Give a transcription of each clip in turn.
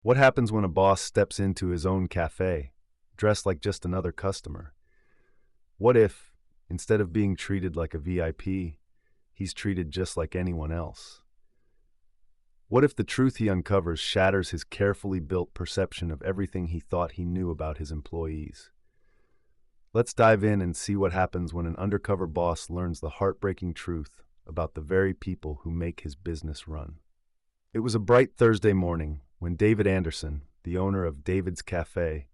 What happens when a boss steps into his own cafe, dressed like just another customer? What if, instead of being treated like a VIP, he's treated just like anyone else? What if the truth he uncovers shatters his carefully built perception of everything he thought he knew about his employees? Let's dive in and see what happens when an undercover boss learns the heartbreaking truth about the very people who make his business run. It was a bright Thursday morning when David Andersson, the owner of David's Café,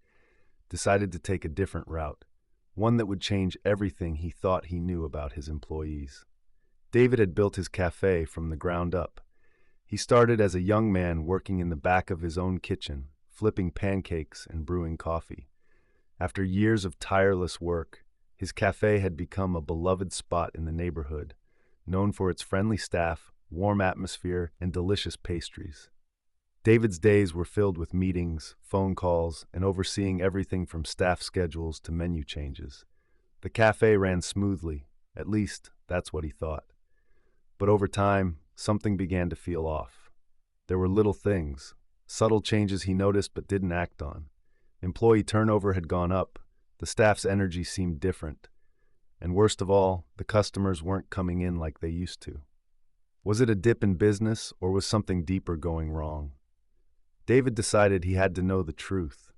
decided to take a different route, one that would change everything he thought he knew about his employees. David had built his cafe from the ground up. He started as a young man working in the back of his own kitchen, flipping pancakes and brewing coffee. After years of tireless work, his cafe had become a beloved spot in the neighborhood, known for its friendly staff, warm atmosphere, and delicious pastries. David's days were filled with meetings, phone calls, and overseeing everything from staff schedules to menu changes. The cafe ran smoothly, at least that's what he thought. But over time, something began to feel off. There were little things, subtle changes he noticed but didn't act on. Employee turnover had gone up, the staff's energy seemed different, and worst of all, the customers weren't coming in like they used to. Was it a dip in business, or was something deeper going wrong? David decided he had to know the truth.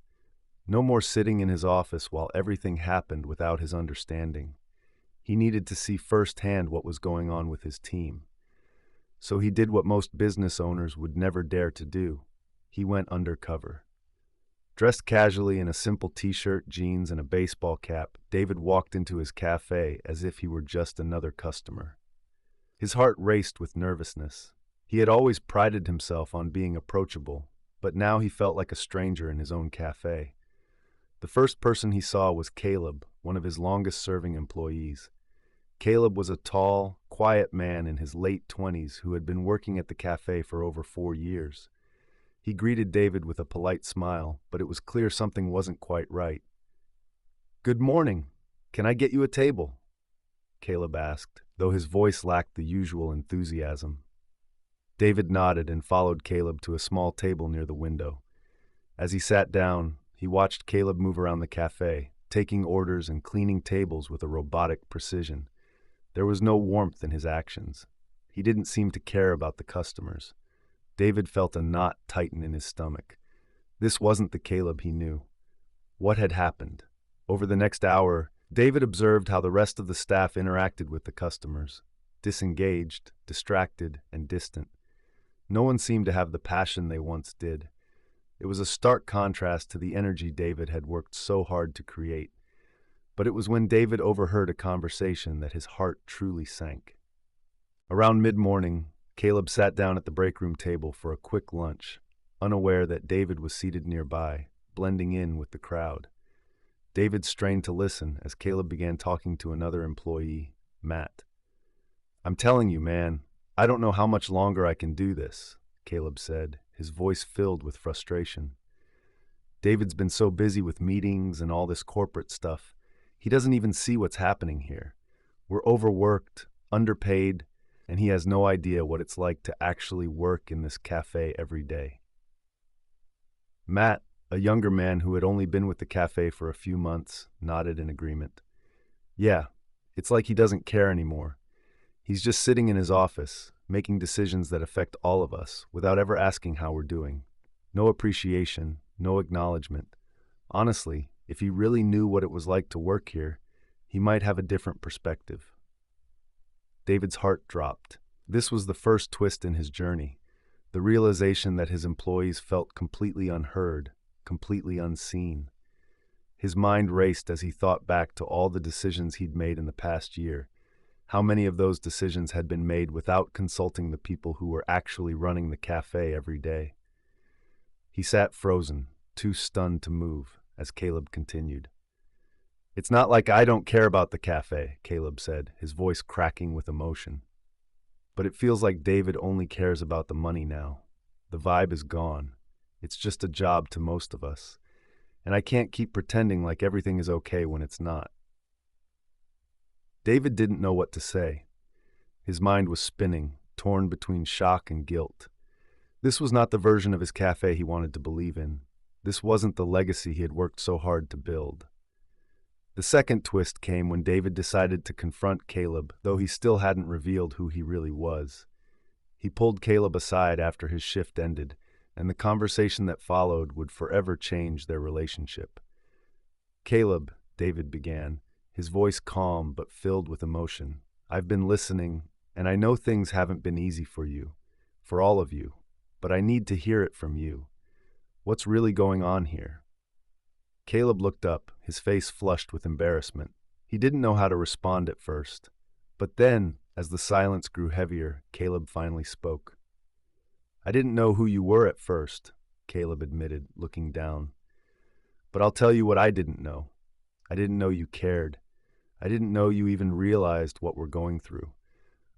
No more sitting in his office while everything happened without his understanding. He needed to see firsthand what was going on with his team. So he did what most business owners would never dare to do. He went undercover. Dressed casually in a simple t-shirt, jeans, and a baseball cap, David walked into his cafe as if he were just another customer. His heart raced with nervousness. He had always prided himself on being approachable, but now he felt like a stranger in his own cafe. The first person he saw was Caleb, one of his longest-serving employees. Caleb was a tall, quiet man in his late 20s who had been working at the cafe for over 4 years. He greeted David with a polite smile, but it was clear something wasn't quite right. "Good morning. Can I get you a table?" Caleb asked, though his voice lacked the usual enthusiasm. David nodded and followed Caleb to a small table near the window. As he sat down, he watched Caleb move around the cafe, taking orders and cleaning tables with a robotic precision. There was no warmth in his actions. He didn't seem to care about the customers. David felt a knot tighten in his stomach. This wasn't the Caleb he knew. What had happened? Over the next hour, David observed how the rest of the staff interacted with the customers. Disengaged, distracted, and distant. No one seemed to have the passion they once did. It was a stark contrast to the energy David had worked so hard to create. But it was when David overheard a conversation that his heart truly sank. Around mid-morning, Caleb sat down at the break room table for a quick lunch, unaware that David was seated nearby, blending in with the crowd. David strained to listen as Caleb began talking to another employee, Matt. "I'm telling you, man, I don't know how much longer I can do this," Caleb said, his voice filled with frustration. "David's been so busy with meetings and all this corporate stuff, he doesn't even see what's happening here. We're overworked, underpaid, and he has no idea what it's like to actually work in this cafe every day." Matt, a younger man who had only been with the cafe for a few months, nodded in agreement. "Yeah, it's like he doesn't care anymore. He's just sitting in his office, making decisions that affect all of us, without ever asking how we're doing. No appreciation, no acknowledgement. Honestly, if he really knew what it was like to work here, he might have a different perspective." David's heart dropped. This was the first twist in his journey, the realization that his employees felt completely unheard, completely unseen. His mind raced as he thought back to all the decisions he'd made in the past year. How many of those decisions had been made without consulting the people who were actually running the cafe every day? He sat frozen, too stunned to move, as Caleb continued. "It's not like I don't care about the cafe," Caleb said, his voice cracking with emotion. "But it feels like David only cares about the money now. The vibe is gone. It's just a job to most of us. And I can't keep pretending like everything is okay when it's not." David didn't know what to say. His mind was spinning, torn between shock and guilt. This was not the version of his cafe he wanted to believe in. This wasn't the legacy he had worked so hard to build. The second twist came when David decided to confront Caleb, though he still hadn't revealed who he really was. He pulled Caleb aside after his shift ended, and the conversation that followed would forever change their relationship. "Caleb," David began, his voice calm but filled with emotion, "I've been listening, and I know things haven't been easy for you, for all of you, but I need to hear it from you. What's really going on here?" Caleb looked up, his face flushed with embarrassment. He didn't know how to respond at first. But then, as the silence grew heavier, Caleb finally spoke. "I didn't know who you were at first," Caleb admitted, looking down. "But I'll tell you what I didn't know. I didn't know you cared. I didn't know you even realized what we're going through.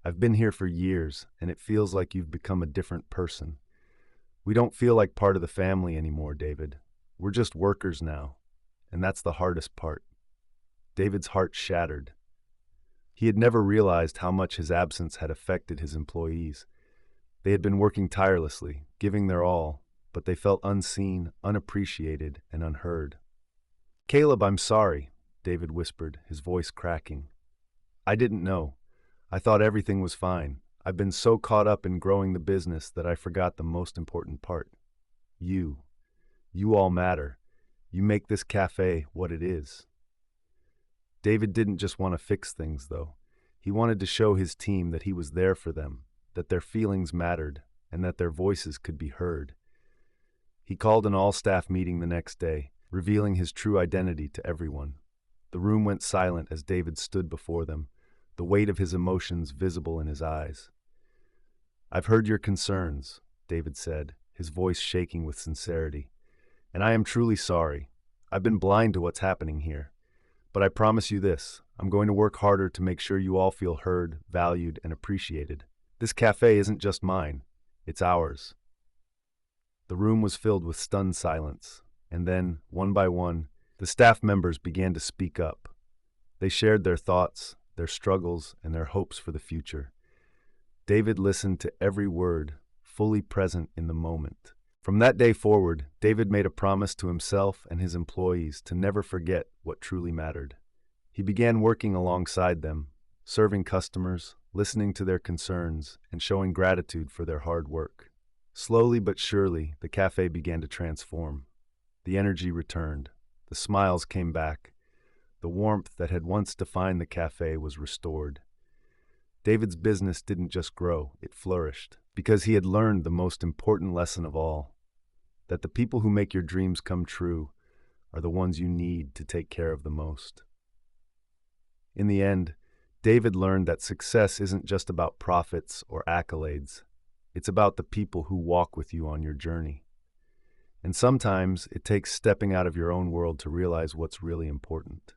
I've been here for years, and it feels like you've become a different person. We don't feel like part of the family anymore, David. We're just workers now, and that's the hardest part." David's heart shattered. He had never realized how much his absence had affected his employees. They had been working tirelessly, giving their all, but they felt unseen, unappreciated, and unheard. "Caleb, I'm sorry," David whispered, his voice cracking. "I didn't know. I thought everything was fine. I've been so caught up in growing the business that I forgot the most important part. You. You all matter. You make this cafe what it is." David didn't just want to fix things, though. He wanted to show his team that he was there for them, that their feelings mattered, and that their voices could be heard. He called an all-staff meeting the next day, revealing his true identity to everyone. The room went silent as David stood before them, the weight of his emotions visible in his eyes. "I've heard your concerns," David said, his voice shaking with sincerity. "And I am truly sorry. I've been blind to what's happening here. But I promise you this, I'm going to work harder to make sure you all feel heard, valued, and appreciated. This cafe isn't just mine, it's ours." The room was filled with stunned silence, and then, one by one, the staff members began to speak up. They shared their thoughts, their struggles, and their hopes for the future. David listened to every word, fully present in the moment. From that day forward, David made a promise to himself and his employees to never forget what truly mattered. He began working alongside them, serving customers, listening to their concerns, and showing gratitude for their hard work. Slowly but surely, the cafe began to transform. The energy returned. The smiles came back. The warmth that had once defined the cafe was restored. David's business didn't just grow, it flourished, because he had learned the most important lesson of all, that the people who make your dreams come true are the ones you need to take care of the most. In the end, David learned that success isn't just about profits or accolades. It's about the people who walk with you on your journey. And sometimes it takes stepping out of your own world to realize what's really important.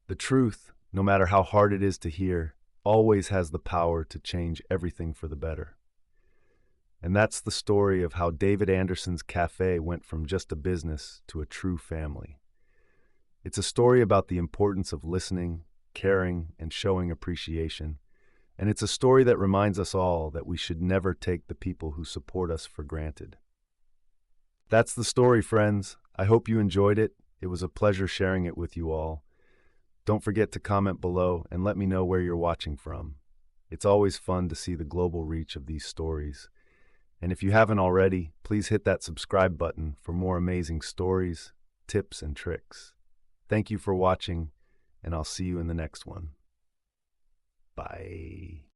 The truth, no matter how hard it is to hear, always has the power to change everything for the better. And that's the story of how David Andersson's Café went from just a business to a true family. It's a story about the importance of listening, caring, and showing appreciation. And it's a story that reminds us all that we should never take the people who support us for granted. That's the story, friends. I hope you enjoyed it. It was a pleasure sharing it with you all. Don't forget to comment below and let me know where you're watching from. It's always fun to see the global reach of these stories. And if you haven't already, please hit that subscribe button for more amazing stories, tips, and tricks. Thank you for watching, and I'll see you in the next one. Bye.